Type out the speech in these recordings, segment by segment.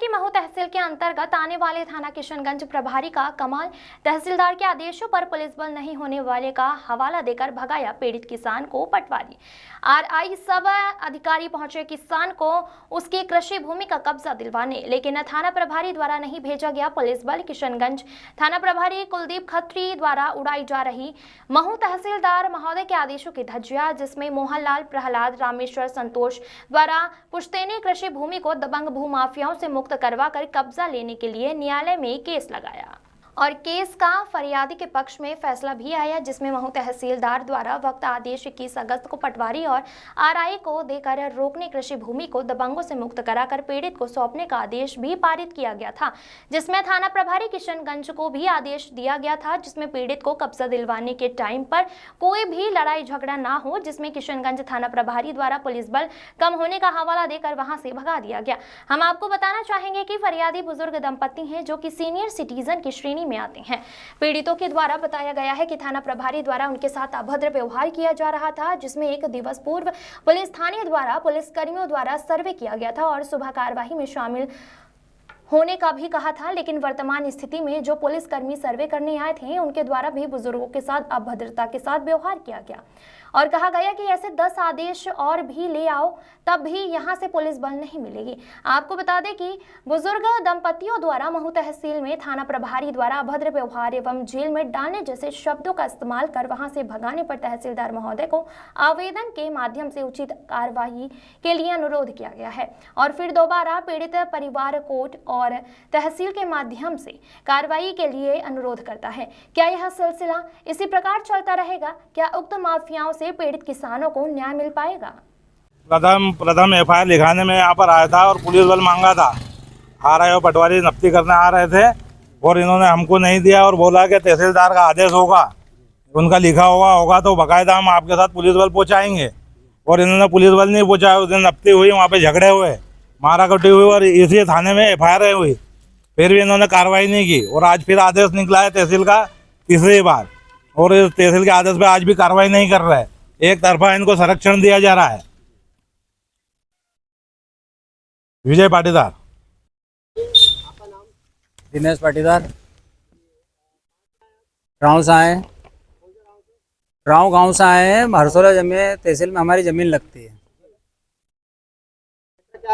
कि महू तहसील के अंतर्गत आने वाले थाना किशनगंज प्रभारी का कमाल, तहसीलदार के आदेशों पर पुलिस बल नहीं होने वाले का हवाला देकर भगाया पीड़ित किसान को पटवारी। आरआई सब अधिकारी पहुंचे किसान को उसकी कृषि भूमि का कब्जा दिलवाने, लेकिन थाना प्रभारी द्वारा नहीं भेजा गया पुलिस बल। किशनगंज थाना प्रभारी कुलदीप खत्री द्वारा उड़ाई जा रही महू तहसीलदार महोदय के आदेशों की धज्जियां, जिसमें मोहनलाल, प्रहलाद, रामेश्वर, संतोष द्वारा पुश्तैनी कृषि भूमि को दबंग भूमाफियाओं से मुक्त करवाकर कब्जा लेने के लिए न्यायालय में केस लगाया और केस का फरियादी के पक्ष में फैसला भी आया, जिसमें महू तहसीलदार द्वारा वक्त आदेश 21 अगस्त को पटवारी और आरआई को देकर रोकने कृषि भूमि को दबंगों से मुक्त कराकर पीड़ित को सौंपने का आदेश भी पारित किया गया था, जिसमें थाना प्रभारी किशनगंज को भी आदेश दिया गया था, जिसमें पीड़ित को कब्जा दिलवाने के टाइम पर कोई भी लड़ाई झगड़ा ना हो, जिसमें किशनगंज थाना प्रभारी द्वारा पुलिस बल कम होने का हवाला देकर वहां से भगा दिया गया। हम आपको बताना चाहेंगे कि फरियादी बुजुर्ग दंपति हैं जो कि सीनियर सिटीजन की श्रेणी में आते हैं। पीड़ितों के द्वारा बताया गया है कि थाना प्रभारी द्वारा उनके साथ अभद्र व्यवहार किया जा रहा था, जिसमें एक दिवस पूर्व पुलिस थाने द्वारा पुलिस कर्मियों द्वारा सर्वे किया गया था और सुबह कार्यवाही में शामिल होने का भी कहा था, लेकिन वर्तमान स्थिति में जो पुलिसकर्मी सर्वे करने आए थे उनके द्वारा भी बुजुर्गों के साथ अभद्रता के साथ व्यवहार किया गया और कहा गया कि ऐसे 10 आदेश और भी ले आओ तब भी यहां से पुलिस बल नहीं मिलेगी। आपको बता दें कि बुजुर्ग दंपतियों द्वारा महू तहसील में थाना प्रभारी द्वारा अभद्र व्यवहार एवं जेल में डालने जैसे शब्दों का इस्तेमाल कर वहां से भगाने पर तहसीलदार महोदय को आवेदन के माध्यम से उचित कार्रवाई के लिए अनुरोध किया गया है और फिर दोबारा पीड़ित परिवार कोर्ट और तहसील के माध्यम से कार्रवाई के लिए अनुरोध करता है। क्या यह सिलसिला इसी प्रकार चलता रहेगा? क्या उक्त माफियाओं से पीड़ित किसानों को न्याय मिल पाएगा? प्रथम एफआईआर लिखाने में यहाँ पर आया था और पुलिस बल मांगा था। आरआई और पटवारी नफ्ती करने आ रहे थे और इन्होंने हमको नहीं दिया और बोला कि तहसीलदार का आदेश होगा, उनका लिखा होगा तो बाकायदा हम आपके साथ पुलिस बल पहुँचाएंगे। और इन्होंने पुलिस बल नहीं पहुँचाया। उस दिन नफ्ती हुई, वहाँ पे झगड़े हुए, माराकटी हुई और इसी थाने में एफआईआर हुई, फिर भी इन्होंने कार्रवाई नहीं की। और आज फिर आदेश निकला है तहसील का तीसरी बार और इस तहसील के आदेश पे आज भी कार्रवाई नहीं कर रहा है। एक तरफा इनको संरक्षण दिया जा रहा है। विजय पाटीदार। दिनेश पाटीदार। गाँव से आए, गाँव से आए हैं। हरसोला जमीन तहसील में हमारी जमीन लगती है।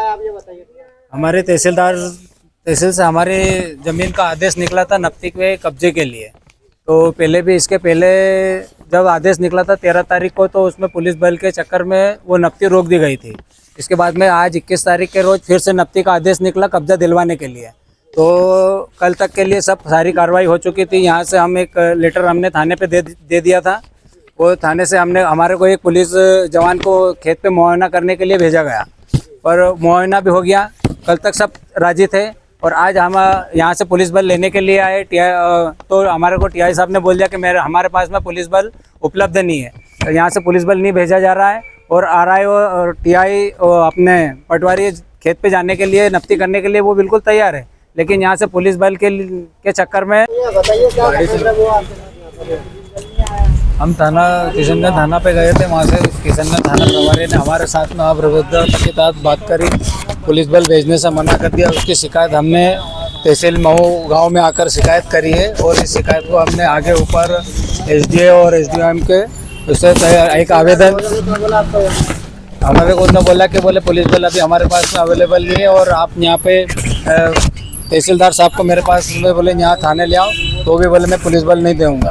आप ये बताइए, हमारे तहसील से हमारी जमीन का आदेश निकला था नफ्ती के कब्जे के लिए। तो पहले भी इसके पहले जब आदेश निकला था 13 तारीख को, तो उसमें पुलिस बल के चक्कर में वो नफ्ती रोक दी गई थी। इसके बाद में आज 21 तारीख के रोज फिर से नफ्ती का आदेश निकला कब्जा दिलवाने के लिए। तो कल तक के लिए सब सारी कार्रवाई हो चुकी थी। यहाँ से हम एक लेटर हमने थाने पे दे दिया था। वो थाने से हमारे को एक पुलिस जवान को खेत पे मुआयना करने के लिए भेजा गया और मुआयना भी हो गया। कल तक सब राजी थे और आज हम यहाँ से पुलिस बल लेने के लिए आए। तो हमारे को टीआई साहब ने बोल दिया कि हमारे पास में पुलिस बल उपलब्ध नहीं है, तो यहाँ से पुलिस बल नहीं भेजा जा रहा है। और आरआई और टीआई अपने पटवारी खेत पे जाने के लिए नफ्ती करने के लिए वो बिल्कुल तैयार है, लेकिन यहाँ से पुलिस बल के चक्कर में हम किशनगंज थाना पे गए थे। वहाँ से किशनगंज थाना प्रभारी ने हमारे साथ में अभद्रता के तहत बात करी, पुलिस बल भेजने से मना कर दिया। उसकी शिकायत हमने तहसील महू गांव में आकर शिकायत करी है और इस शिकायत को हमने आगे ऊपर एसडीओ और एसडीएम के उससे एक आवेदन हमारे को उन्होंने बोला कि बोले पुलिस बल अभी हमारे पास अवेलेबल नहीं है और आप यहाँ पे तहसीलदार साहब को मेरे पास में बोले यहाँ थाने ले आओ, तो भी बोले मैं पुलिस बल नहीं दूँगा।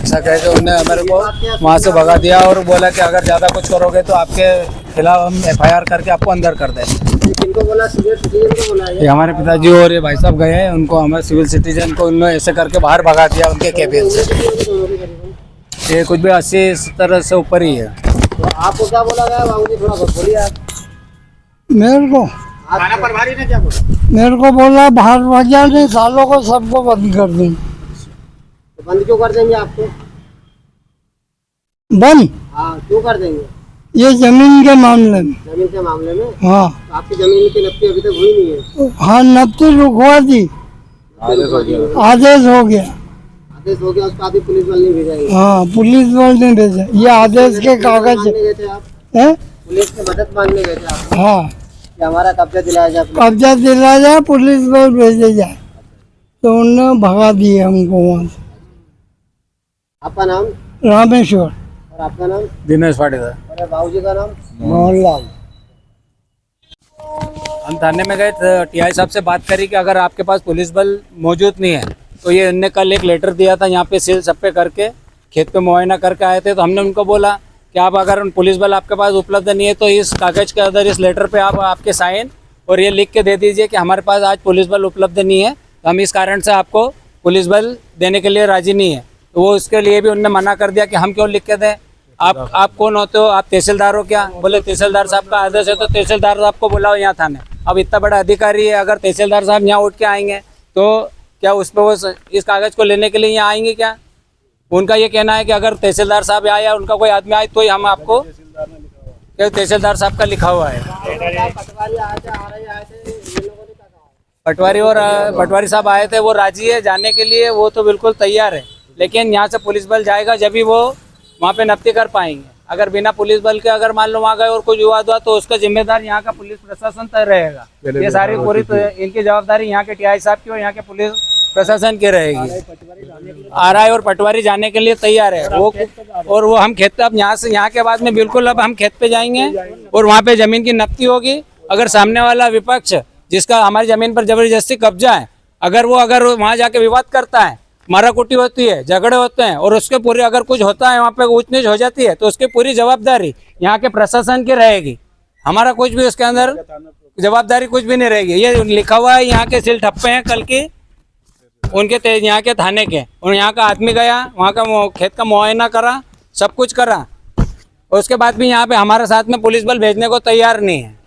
ऐसा कह के उन्होंने हमारे को वहाँ से भगा दिया और बोला कि अगर ज़्यादा कुछ करोगे तो आपके खिलाफ हम एफआईआर करके आपको अंदर कर दें। किनको बोला? सिविल सिटीजन को बोला? ये हमारे पिताजी और ये भाई साहब गए हैं, उनको हमारे सिविल सिटीजन को उन्होंने ऐसे करके बाहर भगा दिया उनके केबिन से। ये कुछ भी 80-70 से ऊपर ही है। तो आपको क्या बोला गया बाबूजी? थोड़ा बहुत बोलिए आप। मेरे को थाना प्रभारी ने क्या बोला? मेरे को बोला बाहर भजा नहीं, सालों को सबको बंद कर दें। तो बंद क्यों कर देंगे आपको? बंद? हाँ, क्यों कर देंगे? ये जमीन के मामले में। जमीन के मामले में? हाँ। तो आपकी जमीन की नफ्ती अभी तक हुई नहीं है? हाँ, नफ्ती रुकवा दी, आदेश हो गया। आदेश हो गया, उसका अभी पुलिस बल नहीं भेजा? हाँ, पुलिस बल नहीं भेजा। ये आदेश के कागज गए थे आप? है? पुलिस की मदद मांगने गए थे आप? हाँ। कि हमारा कब्जा दिलाया जाए? कब्जा दिला जाए, पुलिस बल भेजे जाए। तो उन्होंने भगा दिए हमको वहाँ से। आपका नाम रामेश्वर, और आपका नाम दिनेश पाटीदार। और बाबूजी का नाम? मोहनलाल। हम थाने में गए थे, टीआई साहब से बात करी कि अगर आपके पास पुलिस बल मौजूद नहीं है तो ये इनने कल एक लेटर दिया था यहाँ पे सील सप्पे करके खेत पे मुआयना करके आए थे। तो हमने उनको बोला कि आप अगर पुलिस बल आपके पास उपलब्ध नहीं है तो इस कागज़ के अंदर इस लेटर पे आप आपके साइन और ये लिख के दे दीजिए कि हमारे पास आज पुलिस बल उपलब्ध नहीं है, तो हम इस कारण से आपको पुलिस बल देने के लिए राजी नहीं है। तो वो उसके लिए भी उनने मना कर दिया कि हम क्यों लिख के दें, आप कौन होते हो, आप तहसीलदार हो क्या? बोले तहसीलदार साहब का आदेश है तो तहसीलदार साहब को बुलाओ यहाँ थाने। अब इतना बड़ा अधिकारी है, अगर तहसीलदार साहब यहाँ उठ के आएंगे तो क्या उस पर वो इस कागज़ को लेने के लिए यहाँ आएंगे क्या? उनका ये कहना है कि अगर तहसीलदार साहब आए या उनका कोई आदमी आए तो ही हम आपको, क्या तहसीलदार साहब का लिखा हुआ है। पटवारी आए थे, RI आए थे, इन लोगों ने क्या कहा? पटवारी साहब आए थे, वो राजी है जाने के लिए, वो तो बिल्कुल तैयार है, लेकिन यहाँ से पुलिस बल जाएगा जब भी वो वहाँ पे नफ्ती कर पाएंगे। अगर बिना पुलिस बल के अगर मान लो वहाँ गए और कुछ विवाद हुआ तो उसका जिम्मेदार यहाँ का पुलिस प्रशासन तय रहेगा। ये सारी पूरी इनकी जवाबदारी यहाँ के टीआई साहब की और यहाँ के पुलिस प्रशासन की रहेगी। RI और पटवारी जाने के लिए तैयार है वो, और वो हम खेत पे अब यहाँ के बाद में बिल्कुल अब हम खेत पे जाएंगे और वहाँ पे जमीन की नफ्ती होगी। अगर सामने वाला विपक्ष जिसका हमारी जमीन पर जबरदस्ती कब्जा है, अगर वहाँ जाके विवाद करता है, माराकुटी होती है, झगड़े होते हैं और उसके पूरी अगर कुछ होता है वहाँ पे ऊंच नीच हो जाती है तो उसकी पूरी जवाबदारी यहाँ के प्रशासन की रहेगी। हमारा कुछ भी उसके अंदर जवाबदारी कुछ भी नहीं रहेगी। ये लिखा हुआ है, यहाँ के सील ठप्पे हैं कल की उनके यहाँ के थाने के, और यहाँ का आदमी गया वहाँ का खेत का मुआयना करा, सब कुछ करा, और उसके बाद भी यहाँ पे हमारे साथ में पुलिस बल भेजने को तैयार नहीं है।